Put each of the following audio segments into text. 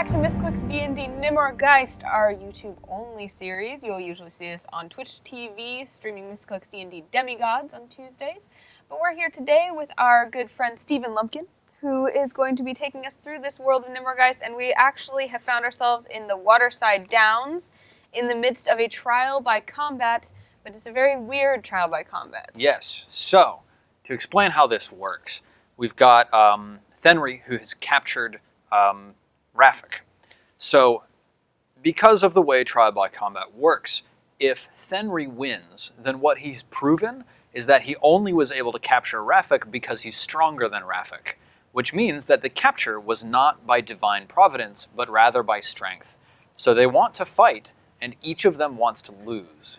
back to Misscliks D&D Nimmorgeist, our YouTube-only series. You'll usually see us on Twitch TV, streaming Misscliks D&D Demigods on Tuesdays. But we're here today with our good friend Stephen Lumpkin, who is going to be taking us through this world of Nimmorgeist, and we actually have found ourselves in the Waterside Downs in the midst of a trial by combat, but it's a very weird trial by combat. Yes. So, to explain how this works, we've got Fenry, who has captured Raffolk. So, because of the way trial by combat works, if Fenry wins, then what he's proven is that he only was able to capture Raffolk because he's stronger than Raffolk, which means that the capture was not by divine providence, but rather by strength. So they want to fight, and each of them wants to lose.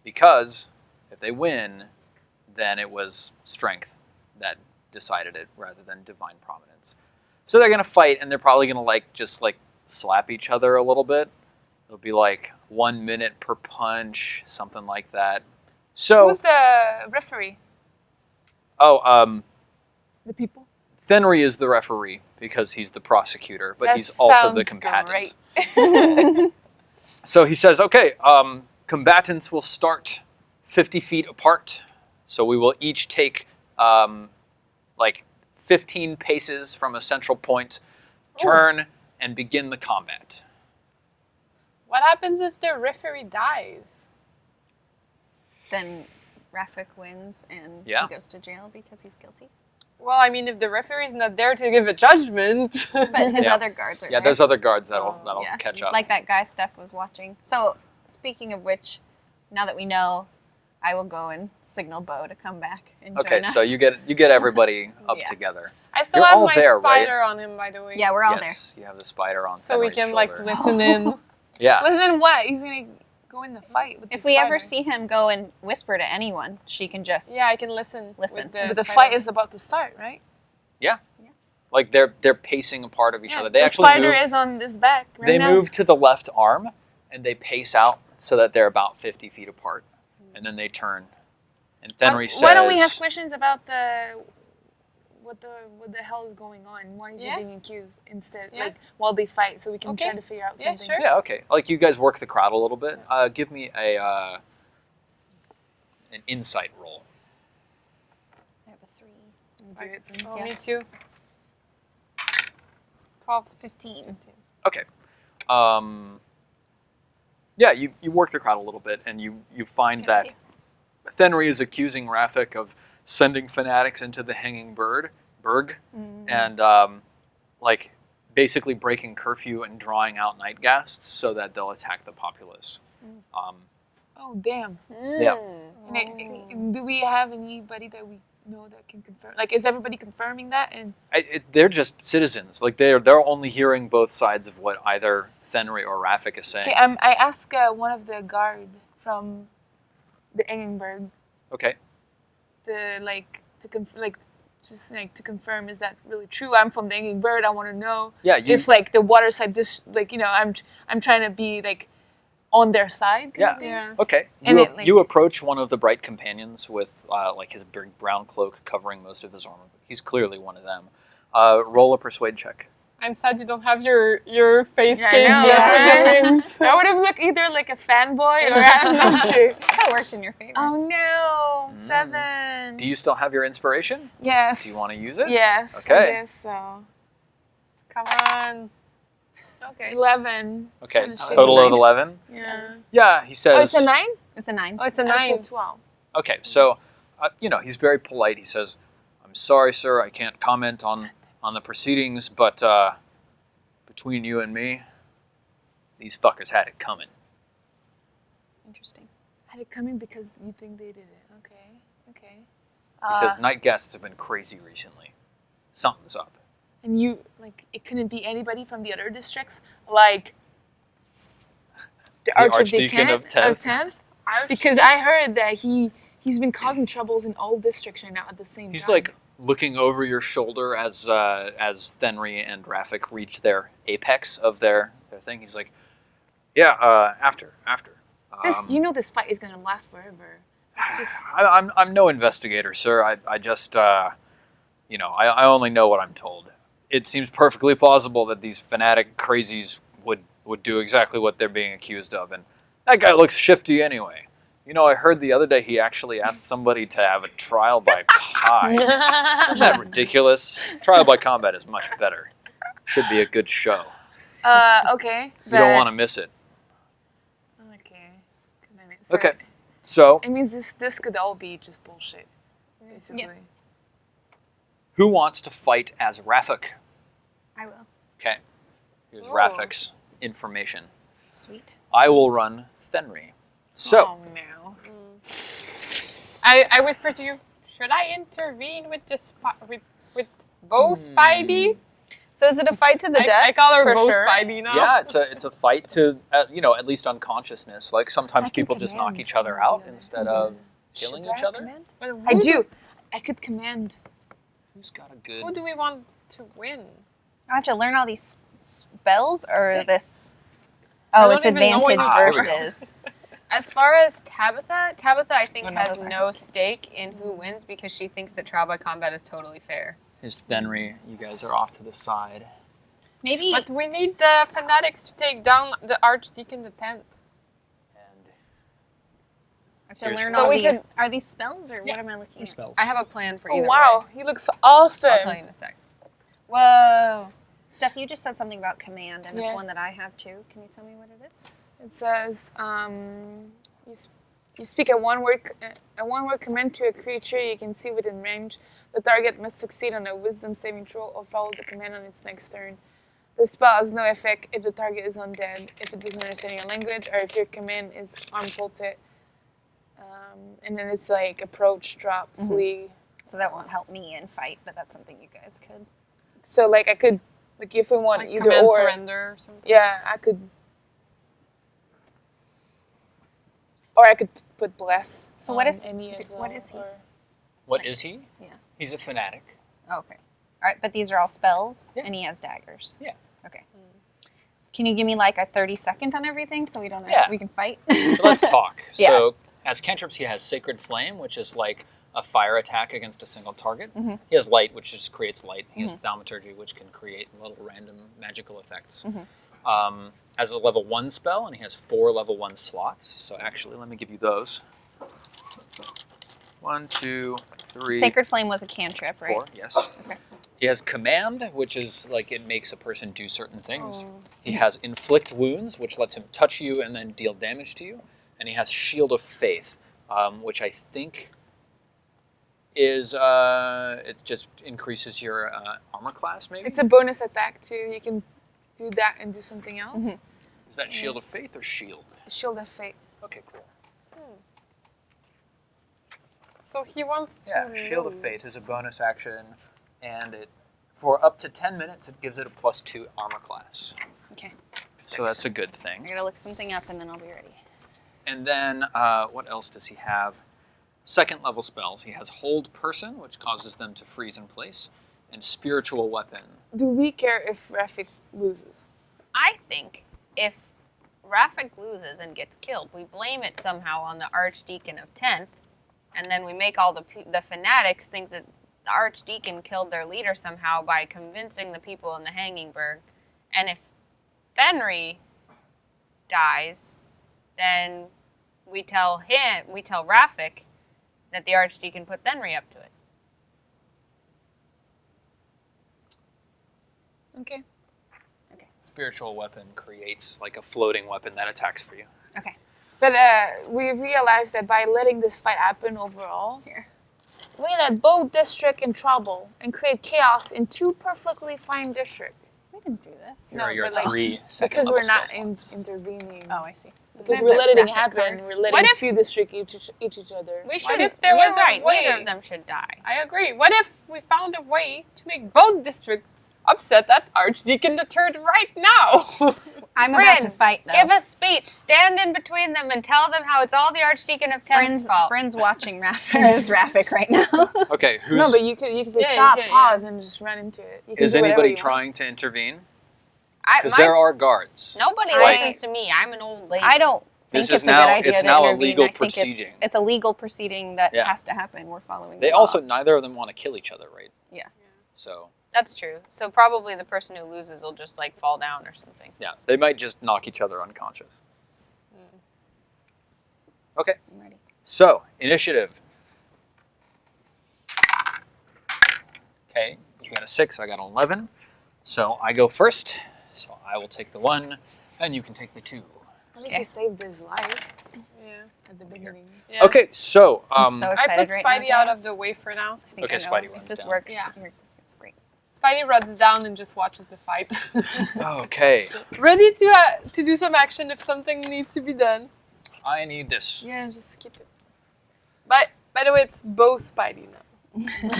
Because if they win, then it was strength that decided it rather than divine providence. So they're going to fight, and they're probably going to just slap each other a little bit. It'll be like 1 minute per punch, something like that. So who's the referee? Oh, the people? Fenry is the referee because he's the prosecutor, but That he's also the sounds combatant. great. So he says, okay, combatants will start 50 feet apart. So we will each take 15 paces from a central point, turn, and begin the combat. What happens if the referee dies? Then Raffolk wins and Yeah. he goes to jail because he's guilty. Well, I mean, if the referee's not there to give a judgment. But his Yeah. other guards are Yeah, there. there's other guards that'll Yeah. catch up. Like that guy Steph was watching. So, speaking of which, now that we know, I will go and signal Bo to come back and Okay, join us. so you get everybody up Yeah. together. I still You're have all my there, right? spider on him, by the way. Yeah, we're all Yes, you have the spider on So we Fenry's can, shoulder. listen in. Yeah. Listen in what? He's going to go in the fight with If the we spider. ever see him go and whisper to anyone, she can just... Yeah, I can listen. Listen. But the spider. fight is about to start, right? Yeah. Like they're pacing apart of each other. They the actually spider move, is on this back right they now. move to the left arm and they pace out so that they're about 50 feet apart. And then they turn. And Fenry says, why don't we have questions about what the hell is going on? Why is he Yeah. being accused instead, Yeah. while they fight, so we can Okay. try to figure out Yeah, something. sure. Yeah, okay. You guys work the crowd a little bit. Give me an insight roll. I have a 3. Do it then. Oh, Yeah. me too. 15. Okay. Yeah, you work the crowd a little bit, and you find that Fenry is accusing Raffolk of sending fanatics into the Hanging Berg, and basically breaking curfew and drawing out night ghasts so that they'll attack the populace. Oh, damn. Yeah. And do we have anybody that we know that can confirm? Is everybody confirming that? And They're just citizens. They're only hearing both sides of what either Fenry or Raffolk is saying. okay, I asked one of the guard from the Engenberg Okay. to confirm, is that really true? I'm from the Engenberg. I want to know Yeah. if the waterside I'm trying to be on their side. kind of thing. Yeah. Okay. And You approach one of the bright companions with his big brown cloak covering most of his armor. He's clearly one of them. Roll a persuade check. I'm sad you don't have your face Yeah, I cage know, yet. right? with the wings. I would have looked either like a fanboy or I'm not sure. That works in your favor. Oh no, 7. Do you still have your inspiration? Yes. Do you want to use it? Yes. Okay. I guess so. Come on. Okay. 11. Okay. Kinda shitty. Total of 11. Yeah. Yeah, he says. Oh, it's a 9? It's a 9. Oh, it's a I 9. said 12. Okay, so he's very polite. He says, "I'm sorry, sir. I can't comment on the proceedings, but between you and me, these fuckers had it coming." Interesting. Had it coming because you think they did it. Okay. He says, "Night guests have been crazy recently. Something's up." And you, it couldn't be anybody from the other districts? Like the Archdeacon of 10th? Because I heard that he's been causing troubles in all districts right now at the same He's time. looking over your shoulder as Fenry and Raffolk reach their apex of their thing. He's like, "Yeah, after." This fight is gonna last forever. It's just, I'm no investigator, sir. I just I only know what I'm told. it seems perfectly plausible that these fanatic crazies would do exactly what they're being accused of. And that guy looks shifty anyway. You know, I heard the other day he actually asked somebody to have a trial by pie. Isn't that ridiculous? Trial by combat is much better. Should be a good show. Okay. You don't want to miss it. Okay. Okay. So, It means this could all be just bullshit, basically. Yeah. who wants to fight as Raffolk? I will. Okay. Here's Ooh. Raffolk's information. Sweet. I will run Fenry. So, Oh no. I whisper to you, should I intervene with the with Bo Spidey? So is it a fight to the death? I call her for Bo sure? Spidey now. yeah, it's a fight to at least unconsciousness. Like sometimes I can people just knock command each other one or out the other. instead of killing each other. But I do. I could command. Who's got a good? Who do we want to win? I have to learn all these spells or this. I Oh, don't it's even know what advantage you- versus. As far as Tabitha I think Oh, no, has those are no his stake in who wins because she thinks that trial by combat is totally fair. Here's Fenry. You guys are off to the side. Maybe. But we need the fanatics to take down the Archdeacon the 10th. And I have to Here's learn one. all But we these. Are these spells or what am I looking at? spells. I have a plan for Oh either wow, way. he looks awesome. I'll tell you in a sec. Whoa. Steph, you just said something about command, and it's Yeah. one that I have too. Can you tell me what it is? It says, you speak a one-word command to a creature you can see within range. The target must succeed on a Wisdom saving throw or follow the command on its next turn. The spell has no effect if the target is undead, if it doesn't understand your language, or if your command is unbolted. And then it's like approach, drop, flee. So that won't help me in fight, but that's something you guys could. So like I could, like if we want Like either command or, surrender or something. yeah, I could. Or I could put bless. So what on is- any as what well, is he? or- what is he? Yeah. He's a fanatic. Oh, okay. All right, but these are all spells, Yeah. and he has daggers. Yeah. Okay. Can you give me like a 30-second on everything so we don't Yeah. we can fight? So let's talk. Yeah. So as cantrips, he has Sacred Flame, which is like a fire attack against a single target. Mhm. He has Light, which just creates light. He has Thaumaturgy, which can create little random magical effects. As a level 1 spell, and he has 4 level 1 slots. So actually, let me give you those. 1, 2, 3, Sacred Flame was a cantrip, right? 4. Yes. Okay. He has Command, which is like it makes a person do certain things. He has Inflict Wounds, which lets him touch you and then deal damage to you. And he has Shield of Faith, which I think is it just increases your armor class. Maybe It's a bonus attack too. You can do that and do something else. is that Shield of Faith or Shield? Shield of Fate. Okay, cool. So he wants to Yeah, Shield of lose. Faith is a bonus action, and it for up to 10 minutes it gives it a +2 armor class. Okay. So that's a good I thing. gotta look something up and then I'll be ready. And then what else does he have? Second level spells. He has Hold Person, which causes them to freeze in place, and Spiritual Weapon. Do we care if Rafik loses? I think if Raffolk loses and gets killed, we blame it somehow on the Archdeacon of 10th, and then we make all the fanatics think that the Archdeacon killed their leader somehow by convincing the people in the Hangingberg. And if Fenry dies, then we tell Raffolk that the Archdeacon put Fenry up to it. Okay. Spiritual Weapon creates like a floating weapon that attacks for you. Okay. But we realized that by letting this fight happen overall, we let both districts in trouble and create chaos in 2 perfectly fine districts. We didn't do this. Here No, are your but, like, 3 second Because level we're not spell slots. intervening. Oh, I see. Because Can I we're have that letting it graphic happen. card? We're letting What if- 2 districts each other. We should. if there was a right. way? Neither of them should die. I agree. What if we found a way to make both districts upset that Archdeacon the Third right now? I'm about to Bryn, fight though. Give a speech. Stand in between them and tell them how it's all the Archdeacon of 10th's fault. Bryn's watching Raffolk right now. Okay, who's No, but you could say Yeah, stop, yeah, yeah. pause, and just run into it. You can is do whatever anybody you want. trying to intervene? Because My- there are guards. Nobody I- listens to me. I'm an old lady. I don't This think is it's a now- good idea it's to now a intervene. legal I think proceeding. it's a legal proceeding that Yeah. has to happen. We're following They the law. also neither of them want to kill each other, right? Yeah. So That's true. So probably the person who loses will just like fall down or something. Yeah, they might just knock each other unconscious. Okay. I'm ready. So, initiative. Okay, you got a 6, I got an 11. So I go first. So I will take the 1, and you can take the 2. At least he saved his life. Yeah. At the beginning. Yeah. Okay, so I'm so I excited put right Spidey now, out guys. of the way for now. I think Okay, I know. Spidey If runs this down. works, Yeah. it's great. Spidey runs down and just watches the fight. okay, Ready to do some action if something needs to be done. I need this. Yeah, just skip it. By the way, it's Bo Spidey now.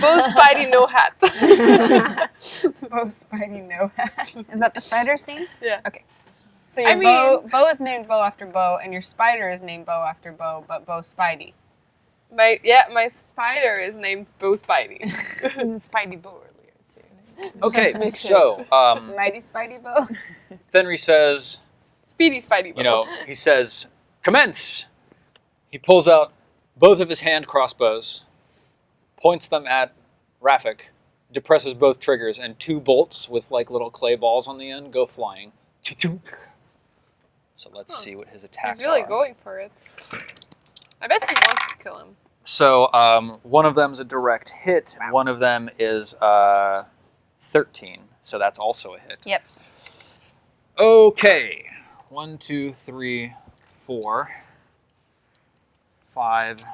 Bo Spidey, no hat. Bo Spidey no hat. Is that the spider's name? Yeah. Okay. So your I mean- Bo is named Bo after Bo, and your spider is named Bo after Bo, but Bo Spidey. My spider is named Bo Spidey. Spidey Bo earlier too. Okay, so Mighty Spidey Bo. Fenry says, Speedy Spidey Bo. he says, commence. He pulls out both of his hand crossbows, points them at Raffolk, depresses both triggers, and 2 bolts with like little clay balls on the end go flying. So let's see what his attacks He's really are. going for it. I bet he wants to kill him. So one of them is a direct hit. Wow. One of them is 13. So that's also a hit. Yep. Okay. 1, 2, 3, 4, 5,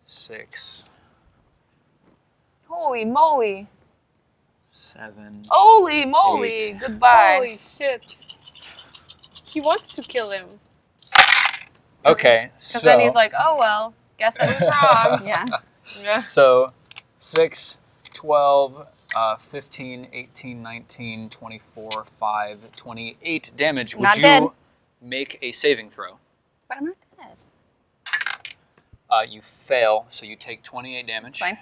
6, Holy moly. 7. Holy moly! 8. Goodbye. Holy shit. He wants to kill him. Okay. Because then he's like, oh well, guess I was wrong. Yeah. Yeah. So 6, 12, 15, 18, 19, 24, 5, 28 damage. Would Not you dead. make a saving throw? But I'm not dead. You fail, so you take 28 damage. Fine.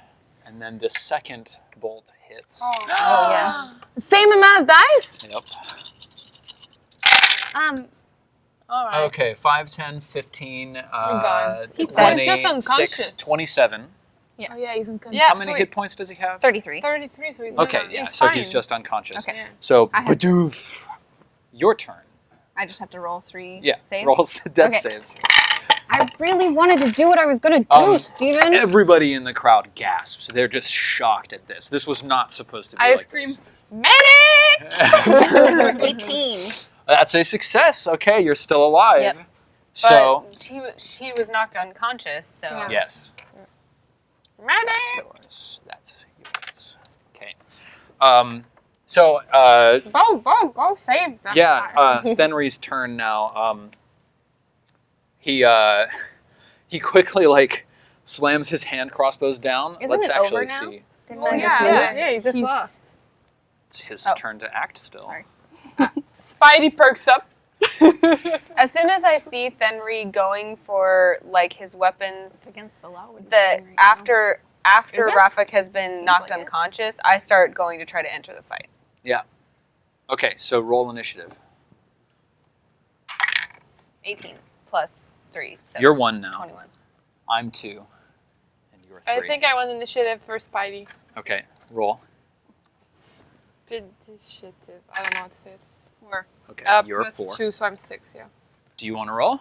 And then the second bolt hits. Oh, yeah. Same amount of dice? Yep. All right. Okay, 5, 10, 15, gone. He's 20, just unconscious. 6, 27. Oh yeah, he's unconscious. How many hit points does he have? 33. 33, so he's Okay, not, yeah, he's so fine. he's just unconscious. Okay. Yeah. So, I have- badoof. Your turn. I just have to roll 3 Yeah, saves? roll death Okay. saves. I really wanted to do what I was going to do, Steven. Everybody in the crowd gasps. They're just shocked at this. This was not supposed to be I like scream, this. medic! 18. That's a success. Okay, you're still alive. Yep. So, But she was knocked unconscious, so. Yeah. yes. Medic! Yours. That's yours. Okay. So, Go save that yeah, guy. Fenry's turn now. He quickly like slams his hand crossbows down. Isn't Let's it actually over now? see. Didn't Well, I yeah, just lose? yeah, you just lost. It's his Oh. turn to act still. Sorry. Spidey perks up. As soon as I see Fenry going for like his weapons, It's against the law. What he's that doing right now. after Is it? Raffolk has been Seems knocked like it. unconscious, I start going to try to enter the fight. Yeah. Okay, so roll initiative. 18 plus 3, so You're 1 now. 21. I'm 2. And you're 3. I think I want initiative for Spidey. Okay, roll. Initiative. I don't know how to say it. 4. Okay, you're Plus 4. 2, so I'm 6, yeah. Do you want to roll?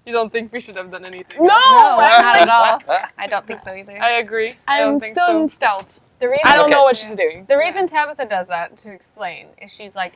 You don't think we should have done anything? No! No, not at all. I don't think so either. I agree. I I'm don't think still so. in stealth. The reason I don't Okay. know what she's doing. The reason Tabitha does that, to explain, is she's like,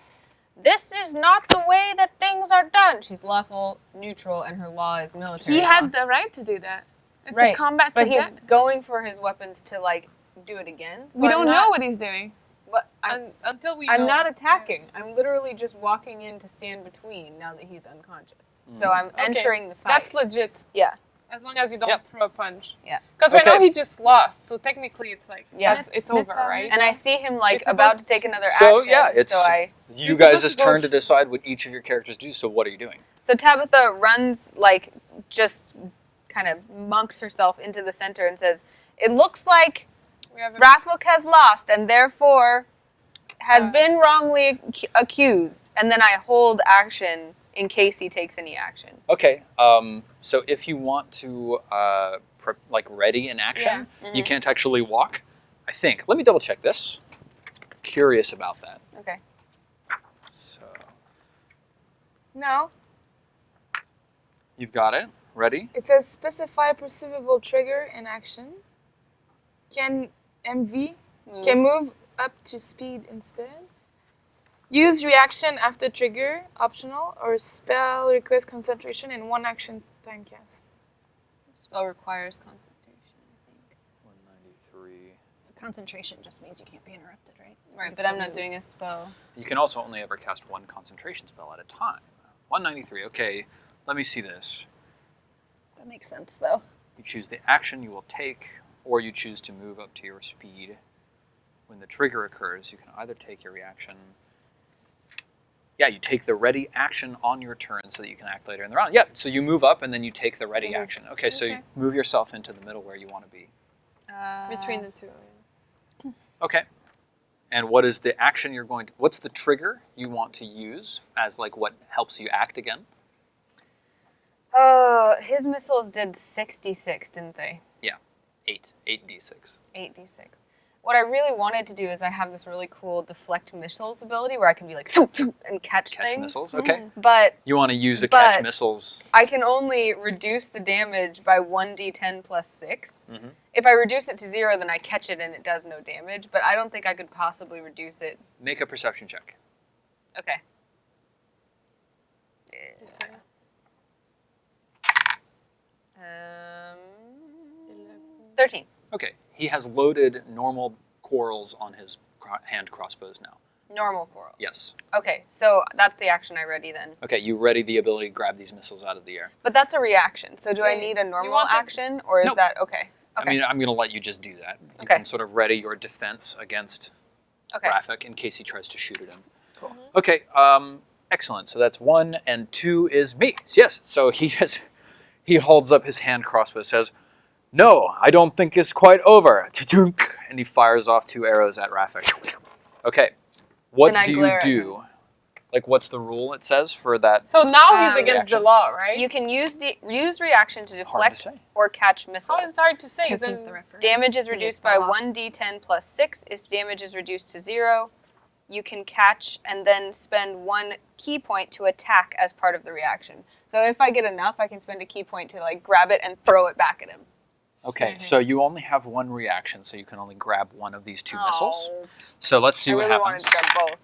this is not the way that things are done. She's lawful, neutral, and her law is military. He law. had the right to do that. It's Right, a combat but to he's death. going for his weapons to like do it again. So We I'm don't not, know what he's doing But I'm until we I'm know. not attacking. I'm literally just walking in to stand between now that he's unconscious. So I'm Okay, entering the fight. That's legit. Yeah. As long as you don't Yep. throw a punch. Yeah. Because right Okay. now he just lost, so technically it's like Yeah. it's over, right? And I see him like It's about supposed to take another So, action. yeah, it's- so I You You're guys' supposed to turn go- to decide what each of your characters do, so what are you doing? So Tabitha runs, like, just kind of monks herself into the center and says, it looks like we have a, Raffolk has lost and therefore has Uh. been wrongly accused. And then I hold action in case he takes any action. Okay. So if you want to ready an action, you can't actually walk. I think. Let me double check this. Curious about that. Okay. So No. you've got it. Ready? It says specify perceivable trigger in action. Can MV can move up to speed instead. Use reaction after trigger, optional, or spell request concentration in one action time cast. Spell requires concentration, I think. 193. Concentration just means you can't be interrupted, right? Right, but I'm not doing a spell. You can also only ever cast one concentration spell at a time. 193. Okay. Let me see this. That makes sense, though. You choose the action you will take, or you choose to move up to your speed. When the trigger occurs, you can either take your reaction. Yeah, you take the ready action on your turn so that you can act later in the round. Yeah, so you move up and then you take the ready action. Okay, so you move yourself into the middle where you want to be. Between the two. Okay. And what is the action you're going to... What's the trigger you want to use as like what helps you act again? His missiles did 66, didn't they? Yeah, 8d6. 8d6. What I really wanted to do is I have this really cool deflect missiles ability where I can be like, "Swoop, swoop," and catch things. Missiles, okay. But You want to use a catch missiles. I can only reduce the damage by 1d10 plus 6. Mm-hmm. If I reduce it to 0, then I catch it and it does no damage, but I don't think I could possibly reduce it. Make a perception check. Okay. 13. Okay, he has loaded normal quarrels on his hand crossbows now. Normal quarrels. Yes. Okay, so that's the action I ready then. Okay, you ready the ability to grab these missiles out of the air. But that's a reaction, so do I need a normal action, or is Nope. that okay? I mean, I'm going to let you just do that. You Okay. can sort of ready your defense against Raffolk in case he tries to shoot at him. Cool. Okay, excellent. So that's 1, and 2 is me. Yes, so he holds up his hand crossbow, says, "No, I don't think it's quite over." And he fires off 2 arrows at Raffolk. Okay, what do you do? Like, what's the rule it says for that? So now he's against reaction. the law, right? You can use reaction to Hard to deflect say. or catch missiles. How is it hard to say? Because he's the referee. Damage is He reduced is the by law. 1d10 plus 6. If damage is reduced to 0, you can catch and then spend 1 key point to attack as part of the reaction. So if I get enough, I can spend a key point to like grab it and throw it back at him. Okay, so you only have 1 reaction, so you can only grab 1 of these 2 missiles. So let's see I what really happens. wanted to grab both.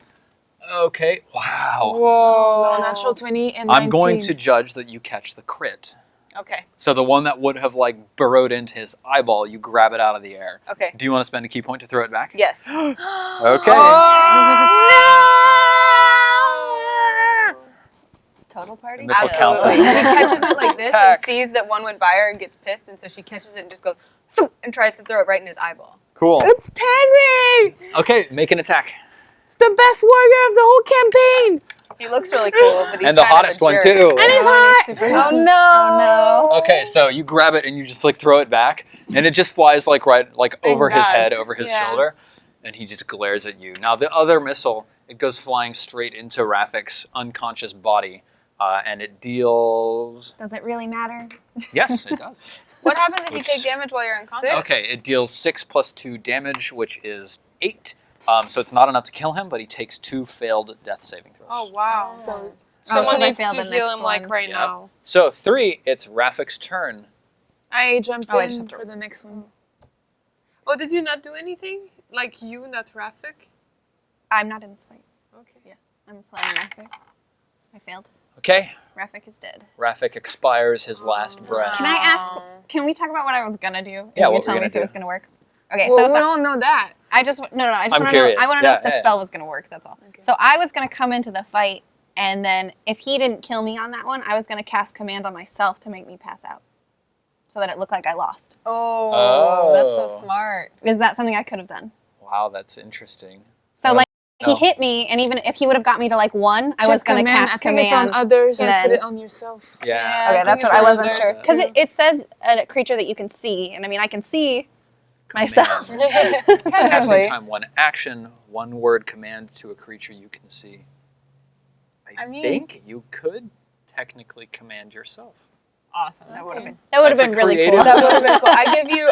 Okay, wow. Whoa. Natural 20 and 19. I'm going to judge that you catch the crit. Okay. So the one that would have like burrowed into his eyeball, you grab it out of the air. Okay. Do you want to spend a key point to throw it back? Yes. Okay. Total party? The missile counts Absolutely. as She catches it like this and attack. sees that one went by her and gets pissed, and so she catches it and just goes "Thoop," and tries to throw it right in his eyeball. Cool. It's Henry! Okay, make an attack. It's the best warrior of the whole campaign! He looks really cool, but he's And the kind of hottest a one jerk. too. And he's hot! Oh no! Okay, so you grab it and you just like throw it back, and it just flies like right over his God. head, over his Yeah. shoulder, and he just glares at you. Now the other missile, it goes flying straight into Raffolk's unconscious body, and it deals. Does it really matter? Yes, it does. What happens if you Which- take damage while you're unconscious? Okay, it deals 6 plus 2 damage, which is 8. So it's not enough to kill him, but he takes 2 failed death saving throws. Oh, wow. So Someone so they needs fail to the heal next him like one. right Yep. now. So 3, it's Raffolk's turn. I jump Oh, I just in have to for the next one. Oh, did you not do anything? Like you, not Raffolk? I'm not in this fight. Okay. I'm playing Raffolk. I failed. Okay, Raffolk is dead. Raffolk expires his last breath. Can I ask, can we talk about what I was going to do? And Yeah, you what tell we're me gonna if it was do. going to work? Okay, Well, so we if don't know that. I just want to know. I'm I want curious. to know if the Yeah. spell was going to work. That's all. So I was going to come into the fight, and then if he didn't kill me on that one, I was going to cast command on myself to make me pass out, so that it looked like I lost. Oh, that's Oh. so smart. Is that something I could have done? Wow, that's interesting. So No. like No. he hit me, and even if he would have got me to like 1, I was going to cast I think it's on command. others and put then- it on yourself. Yeah. Okay, I that's think what I it's wasn't on sure. others, Because too. it says a creature that you can see, and I mean I can see myself. Casting Technically. time 1 action, 1 word command to a creature you can see. I mean- think you could technically command yourself. Awesome. That would have been. That would have That's been a really creative- cool. That would have been cool.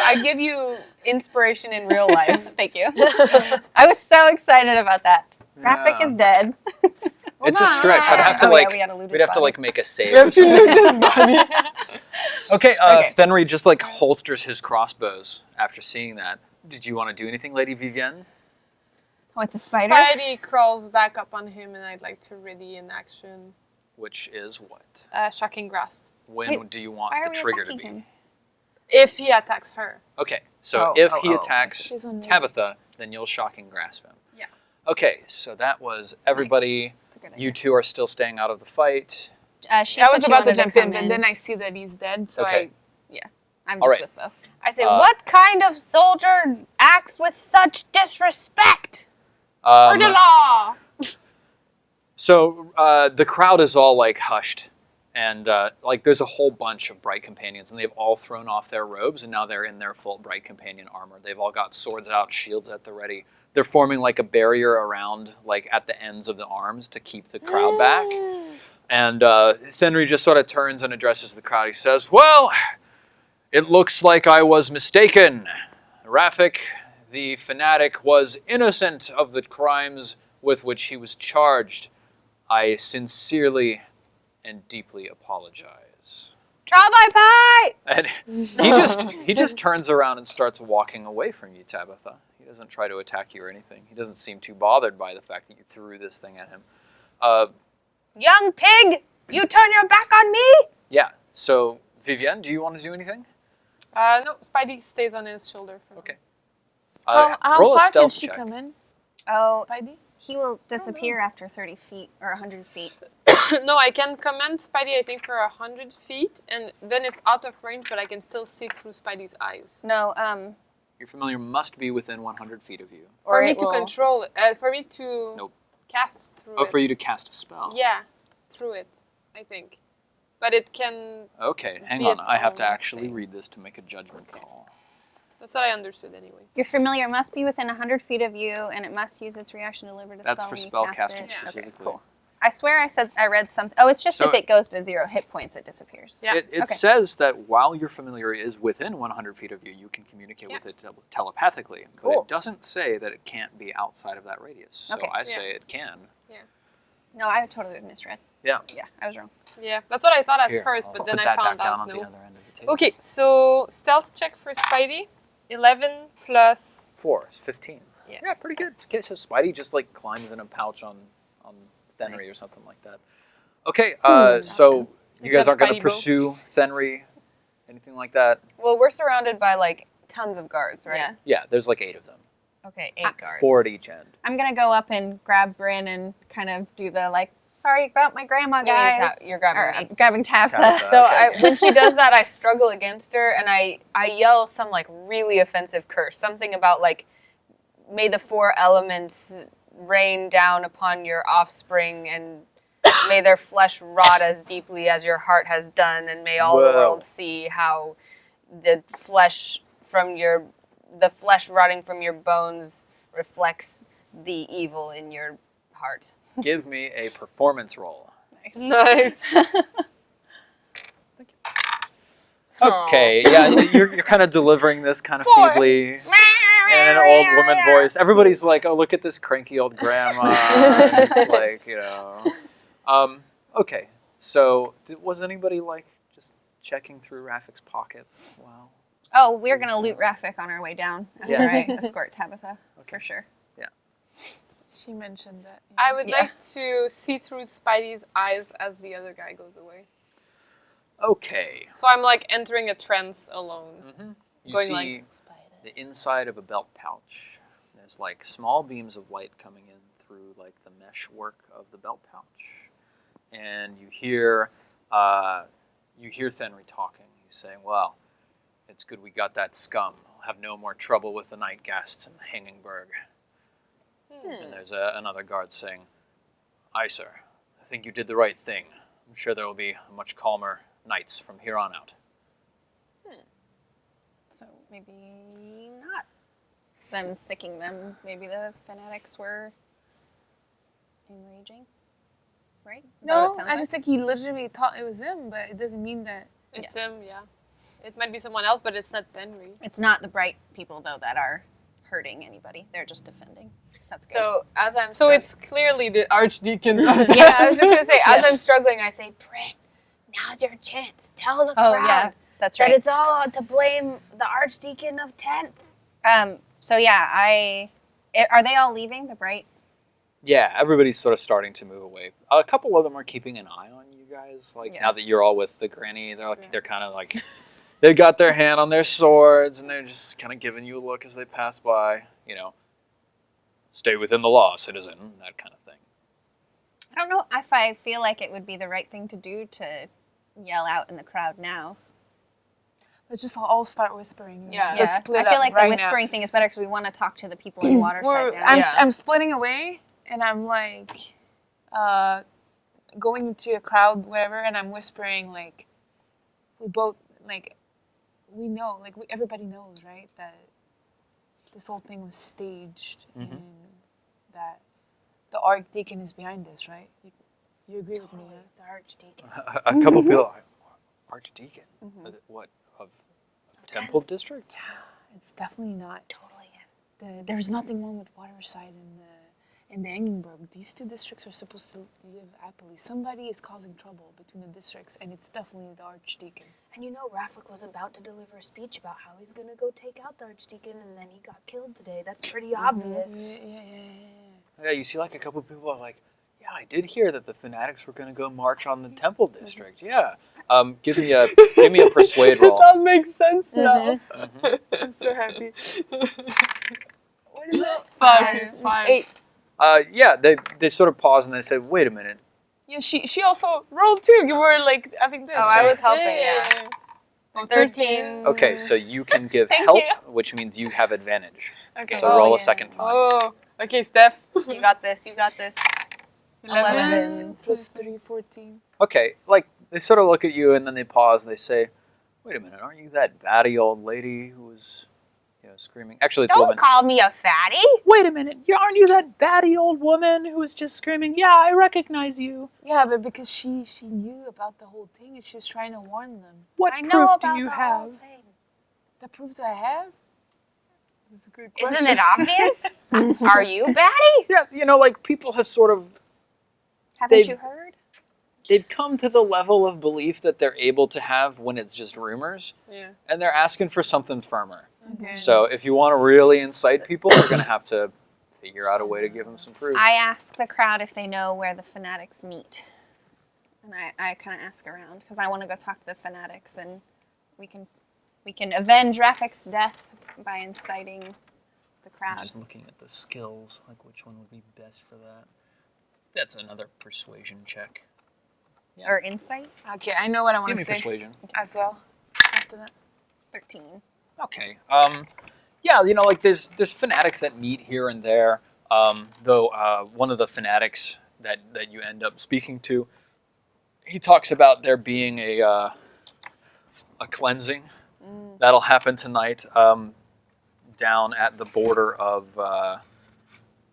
I give you inspiration in real life. Thank you. I was so excited about that. Raffolk Yeah. is dead. It's a stretch. I'd have to Oh, yeah, like we gotta loot his we'd have to body. like make a save. You have to loot his body. Okay, Okay. Fenry just like holsters his crossbows after seeing that. Did you want to do anything, Lady Vivienne? With the spider? Spidey crawls back up on him, and I'd like to ready in action. Which is what? Shocking grasp. When Wait, do you want Why are the we trigger to attacking be? him? If he attacks her. Okay, so if he attacks She's on me. Tabitha, then you'll shocking grasp him. Yeah. Okay, so that was everybody. That's a good You idea. two are still staying out of the fight. She I said was she about to wanted jump come in, but then I see that he's dead, so Okay. I'm All just right. with Bo. I say, what kind of soldier acts with such disrespect for the law? So the crowd is all like hushed, and like there's a whole bunch of bright companions, and they've all thrown off their robes, and now they're in their full bright companion armor. They've all got swords out, shields at the ready. They're forming like a barrier around, like at the ends of the arms to keep the crowd back. And Fenry just sort of turns and addresses the crowd. He says, "Well, it looks like I was mistaken. Raffolk, the fanatic, was innocent of the crimes with which he was charged. I sincerely and deeply apologize." Trial by fight! And he just turns around and starts walking away from you, Tabitha. He doesn't try to attack you or anything. He doesn't seem too bothered by the fact that you threw this thing at him. Young pig, you turn your back on me? Yeah. So Vivienne, do you want to do anything? No, Spidey stays on his shoulder. For Okay. How roll a far can stealth she check. come in? Oh, Spidey? he will disappear after 30 feet or 100 feet. No, I can command Spidey, I think, for 100 feet, and then it's out of range, but I can still see through Spidey's eyes. No, Your familiar must be within 100 feet of you. For Or me it to will- control, for me to Nope. cast through it. Oh, for you to cast a spell. Yeah, through it, I think. But it can... Okay, hang Be on. its I have to own actually thing. read this to make a judgment call. That's what I understood anyway. your familiar must be within 100 feet of you, and it must use its reaction to deliver the That's spell for when you spell cast casting it. specifically. Okay, cool. I swear I read something. Oh, it's just So- if it goes to 0 hit points, it disappears. Yeah. It Okay. says that while your familiar is within 100 feet of you, you can communicate with it telepathically. But Cool. it doesn't say that it can't be outside of that radius. So Okay. I say it can. No, I totally misread. Yeah. Yeah, I was wrong. Yeah, that's what I thought at Here, first, I'll but put then I that found back down out on no. the other end of the table. Okay, so stealth check for Spidey, 11 plus... 4 is 15. Yeah. Pretty good. Okay, so Spidey just like climbs in a pouch on Fenry Nice. or something like that. Okay, so you Good guys job, aren't going to Spidey Bo. pursue Fenry, anything like that? Well, we're surrounded by like tons of guards, right? Yeah. Yeah, there's like 8 of them. Okay, 8 guards. 4 at each end. I'm going to go up and grab Bryn and kind of do the, like, sorry about my grandma, You mean guys. you're grabbing Or, me. I'm grabbing Tabitha. Tabitha. So Okay. when she does that, I struggle against her, and I yell some like really offensive curse, something about like, may the 4 elements rain down upon your offspring, and may their flesh rot as deeply as your heart has done, and may all the Whoa. world see how the flesh rotting from your bones reflects the evil in your heart. Give me a performance roll. Nice. Okay, yeah, you're kind of delivering this kind of feebly in an old woman voice. Everybody's like, "Oh, look at this cranky old grandma." It's like, you know. Okay, so was anybody like just checking through Raffolk's pockets? Wow. Oh, we're going to loot Raffolk on our way down after Yeah. I escort Tabitha, for sure. She mentioned that. I would Yeah. like to see through Spidey's eyes as the other guy goes away. Okay. So I'm like entering a trance alone. You Going see like, the inside of a belt pouch. There's like small beams of light coming in through like the mesh work of the belt pouch, and you hear Fenry talking. He's saying, "Well, it's good we got that scum. I'll have no more trouble with the night guests in Hangingberg." And there's another guard saying, "Aye, sir. I think you did the right thing. I'm sure there will be much calmer nights from here on out." So maybe not. Them sicking them. Maybe the fanatics were enraging. right? Is that No, what it sounds I just think he literally thought it was him, but it doesn't mean that. It's him, yeah. It might be someone else, but it's not Henry. It's not the bright people, though, that are hurting anybody. They're just defending. That's good. So as I'm So it's clearly the Archdeacon. yeah, I was just gonna say, as I'm struggling, I say, Brit, now's your chance. Tell the crowd yeah, that's that right. it's all to blame the Archdeacon of 10th. So yeah, are they all leaving, the bright? Yeah, everybody's sort of starting to move away. A couple of them are keeping an eye on you guys. Like now that you're all with the granny, they're kind of like they got their hand on their swords and they're just kind of giving you a look as they pass by. You know, stay within the law, citizen. That kind of thing. I don't know if I feel like it would be the right thing to do to yell out in the crowd now. Let's just all start whispering. Yeah. Let's Yeah, split I feel up like right the whispering thing is better because we want to talk to the people in Waterside now. I'm splitting away, and I'm like, going into a crowd, whatever, and I'm whispering like, we both like, we know, like everybody knows, right, that this whole thing was staged, and that the Archdeacon is behind this, right? You agree with me? Yeah? The Archdeacon. A couple people, Archdeacon. What of Temple District? It's definitely not. Totally. There's nothing wrong with Waterside and the Engenberg. These two districts are supposed to live happily. Somebody is causing trouble between the districts, and it's definitely the Archdeacon. And you know, Raffolk was about to deliver a speech about how he's gonna go take out the Archdeacon, and then he got killed today. That's pretty obvious. Yeah, you see like a couple people are like, yeah, I did hear that the fanatics were going to go march on the Temple District. Yeah. Give me a persuade roll. That makes sense now. I'm so happy. What is it? 5. It's 5. 8. Yeah, they sort of pause and they say, wait a minute. Yeah, she also rolled 2. You were like having this. Oh, I was helping, yeah. Oh, 13. Okay, so you can give Thank help, you. which means you have advantage. Okay. So roll a second time. Oh, okay, Steph. You got this. You got this. 11 plus 3, 14. Okay, like they sort of look at you and then they pause and they say, wait a minute, aren't you that batty old lady who was, screaming? Actually, it's a Don't woman. call me a fatty. Wait a minute, aren't you that batty old woman who was just screaming, yeah, I recognize you. Yeah, but because she knew about the whole thing and she was trying to warn them. What I know proof do about you the have? whole thing. The proof do I have? That's a good question. Isn't it obvious? Are you batty? Yeah, like people have sort of, Haven't you heard? they've come to the level of belief that they're able to have when it's just rumors, Yeah. and they're asking for something firmer. Okay. So if you want to really incite people, you're going to have to figure out a way to give them some proof. I ask the crowd if they know where the fanatics meet. And I kind of ask around because I want to go talk to the fanatics and we can avenge Raffolk's death by inciting the I'm crowd. just looking at the skills, like which one would be best for that. That's another persuasion check. Yeah. Or insight? Okay, I know what I want Give to me say persuasion. as well. After that. 13. Okay. Yeah, like there's fanatics that meet here and there. Though one of the fanatics that you end up speaking to, he talks about there being a cleansing that'll happen tonight down at the border of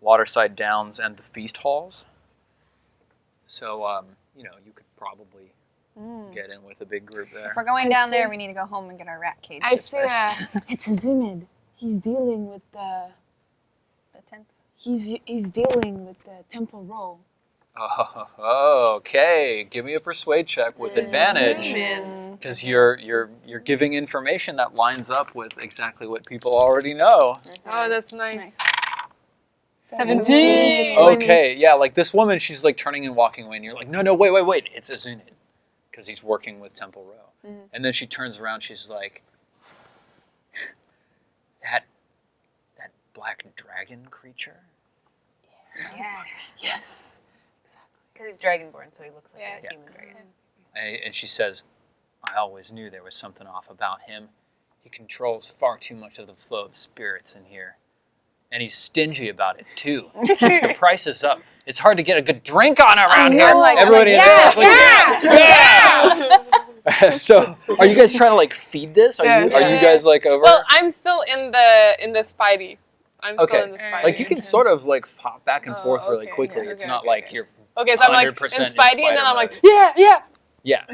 Waterside Downs and the feast halls. So you could probably get in with a big group there. If we're going down there, we need to go home and get our rat cages I say first. it's Zumid. He's dealing with the 10th. he's dealing with the temple roll. Oh, okay. Give me a persuade check with advantage, because you're giving information that lines up with exactly what people already know. Oh, that's nice. 17. Okay, yeah, like this woman, she's like turning and walking away, and you're like, no, wait, it's Azunid, because he's working with Temple Row. And then she turns around, she's like, that black dragon creature? Yeah. Yes. Because he's dragonborn, so he looks like a Yeah. human dragon. And she says, I always knew there was something off about him. He controls far too much of the flow of spirits in here. And he's stingy about it, too. The price is up. It's hard to get a good drink on around here. Everybody in there is like, So, are you guys trying to, like, feed this? Are you guys, like, over? Well, I'm still in the Spidey. I'm still in the Spidey. Like, you can sort of, like, hop back and forth really okay, quickly. yeah, It's okay, not okay, like okay. you're Okay, so I'm like, 100% in in Spidey, and then spider I'm like, mode. yeah. Yeah.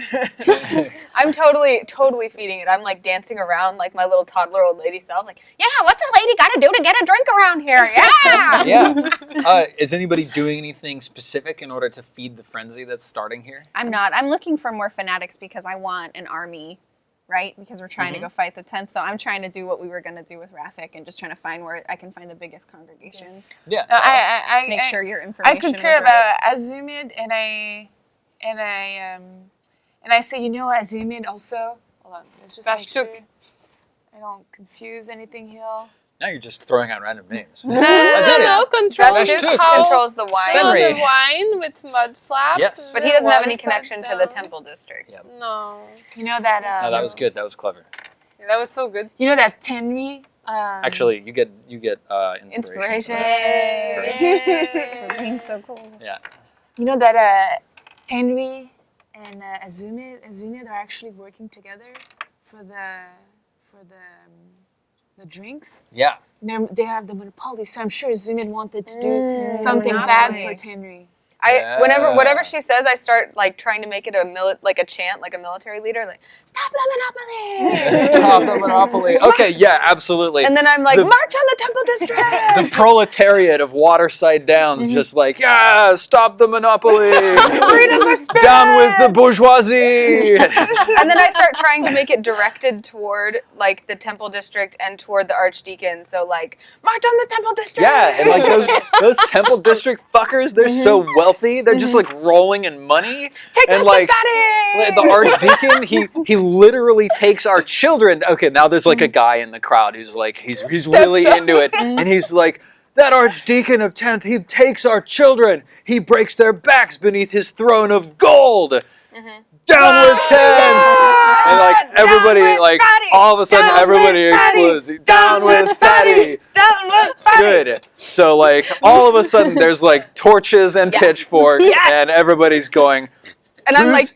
I'm totally feeding it. I'm like dancing around like my little toddler old lady self. Like, yeah, what's a lady got to do to get a drink around here? Yeah. Yeah. Is anybody doing anything specific in order to feed the frenzy that's starting here? I'm not. I'm looking for more fanatics because I want an army, right? Because we're trying to go fight the 10th. So I'm trying to do what we were going to do with Raffolk and just trying to find where I can find the biggest congregation. Yeah. I Make sure your information I could was care right. about Azumid, and I say, Azumid also. Hold on, let's just make sure Vashtuk. I don't confuse anything here. Now you're just throwing out random names. No, controls Vashtuk. Controls the wine. Fenrir. the wine with Mudflap. Yes. But he doesn't have any Water connection sat to the down. temple district. Yep. No. You know that. No, that was good. That was clever. Yeah, that was so good. You know that Tenri. Actually, you get inspiration. Inspiration. Yay. For being so cool. Yeah. You know that Tenri and Azumid are actually working together for the drinks. Yeah. They have the monopoly, so I'm sure Azumid wanted to do something bad for Tenri. Whatever she says, I start like trying to make it a chant, like a military leader, like stop the monopoly. Stop the monopoly. Okay, yeah, absolutely. And then I'm like, march on the temple district. The proletariat of Waterside Downs just like, yeah, stop the monopoly. Freedom for spirit. Down with the bourgeoisie. And then I start trying to make it directed toward like the temple district and toward the archdeacon. So like, march on the temple district. Yeah, and like those temple district fuckers, they're so wealthy. They're just like rolling in money. Take and out like the fatty. the archdeacon, he literally takes our children. Okay, now there's like a guy in the crowd who's like he's really into it, and he's like, that archdeacon of 10th, he takes our children. He breaks their backs beneath his throne of gold. Down with 10th. And like everybody, like Fatty. all of a sudden, Down everybody with Fatty. explodes. Down with Fatty. Down with fatty. Good. So like all of a sudden, there's like torches and Yes. pitchforks, Yes. and everybody's going. And I'm like,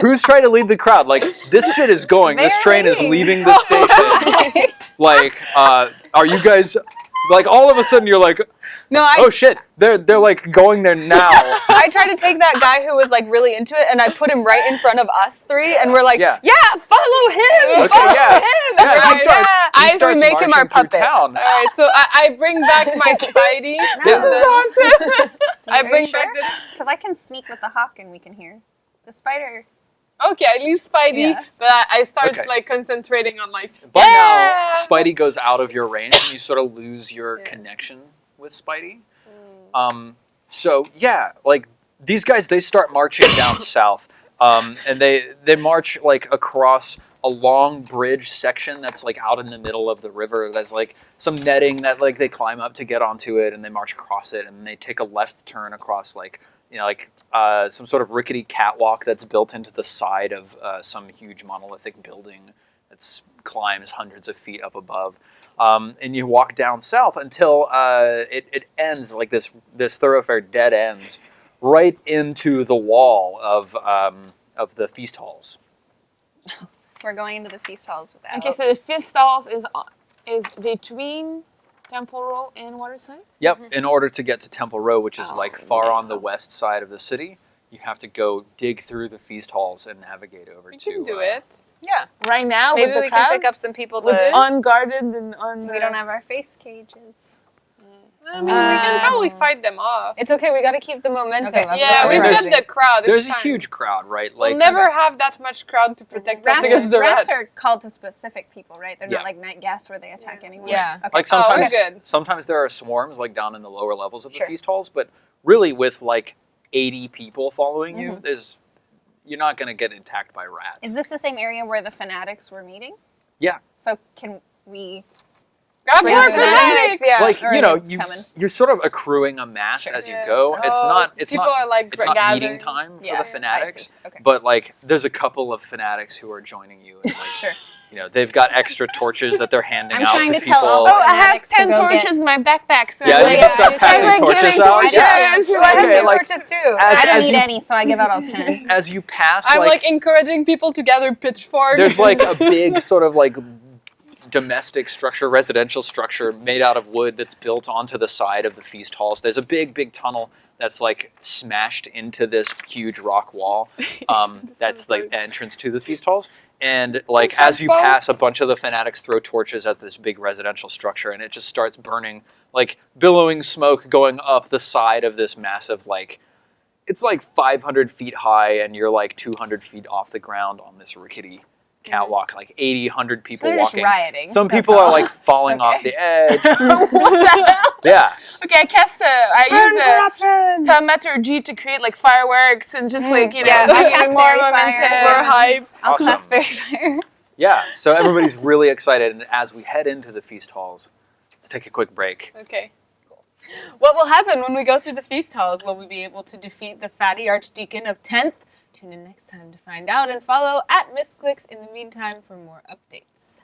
Who's trying to lead the crowd? Like this shit is going. This train is leaving the station. Like, are you guys? Like all of a sudden, you're like, no, oh shit, they're like going there now. I tried to take that guy who was like really into it, and I put him right in front of us three, and we're like, Yeah. follow him, Okay, follow yeah. him. Yeah, And he we're starts. like, He yeah. starts We make him our marching through puppet. town. All right, so I bring back my Spidey. Yeah. I Are you bring sure? back this. Because I can sneak with the hawk and we can hear. The spider. Okay, I leave Spidey, Yeah. but I start Okay. like concentrating on like. By Yeah! now, Spidey goes out of your range, and you sort of lose your connection with Spidey. So yeah, like these guys, they start marching down south, and they march like across a long bridge section that's like out in the middle of the river. There's like some netting that like they climb up to get onto it, and they march across it, and they take a left turn across like some sort of rickety catwalk that's built into the side of some huge monolithic building that climbs hundreds of feet up above. And you walk down south until it ends, like this thoroughfare dead ends right into the wall of the feast halls. We're going into the feast halls without. Okay, so the feast halls is between Temple Row and Waterside. Yep. In order to get to Temple Row, which is like far no. on the west side of the city, you have to go dig through the feast halls and navigate over You to. can do it. Yeah, Right now maybe with the we crowd, can pick up some people with to. unguarded and on. We don't have our face cages. I mean, we can probably fight them off. It's okay. We got to keep the momentum. Okay. of Yeah, the we've there's- got the crowd. It's There's a fine. huge crowd, right? We'll Like never have that much crowd to protect us Rats, against the rats rats. are called to specific people, right? They're Yeah. not like night guests where they attack anyone. Yeah. Okay. Like Oh, sometimes, we're good. sometimes there are swarms like down in the lower levels of the Sure. feast halls, but really with like 80 people following you, you're not going to get attacked by rats. Is this the same area where the fanatics were meeting? Yeah. So can we? Grab Bring more the fanatics. fanatics! Yeah. Like Or are they coming? you're sort of accruing a mass Sure. as you Yeah. go. It's Oh, not people are like it's not gathering. meeting time for Yeah, the fanatics, I see. Okay. but like there's a couple of fanatics who are joining you, and like Sure. they've got extra torches that they're handing I'm out trying to to tell people. all Oh, I have fanatics to 10 go get- torches in my backpack, so Yeah, I'm you like, can start I'm passing like torches giving out. torches. Yeah. So I have Okay, some like- torches too. As- I don't as need you- any, so I give out all 10. As you pass, I'm like encouraging people to gather pitchforks. there's like a big sort of like domestic structure, residential structure made out of wood that's built onto the side of the feast halls. There's a big tunnel that's like smashed into this huge rock wall. That's like the entrance to the feast halls. And like as you pass, a bunch of the fanatics throw torches at this big residential structure, and it just starts burning, like billowing smoke going up the side of this massive, like, it's like 500 feet high, and you're like 200 feet off the ground on this rickety catwalk, like 80, 100 people they're walking. just rioting. Some that's people all. are like falling off the edge. What the hell? Yeah. Okay, I cast I use thaumaturgy to create like fireworks and just like, you know, Yeah, I cast more fairy momentum. fire. More hype. I'll Awesome. cast fairy fire. Yeah. So everybody's really excited, and as we head into the feast halls, let's take a quick break. Okay. What will happen when we go through the feast halls? Will we be able to defeat the fatty archdeacon of 10th? Tune in next time to find out, and follow at Misscliks in the meantime for more updates.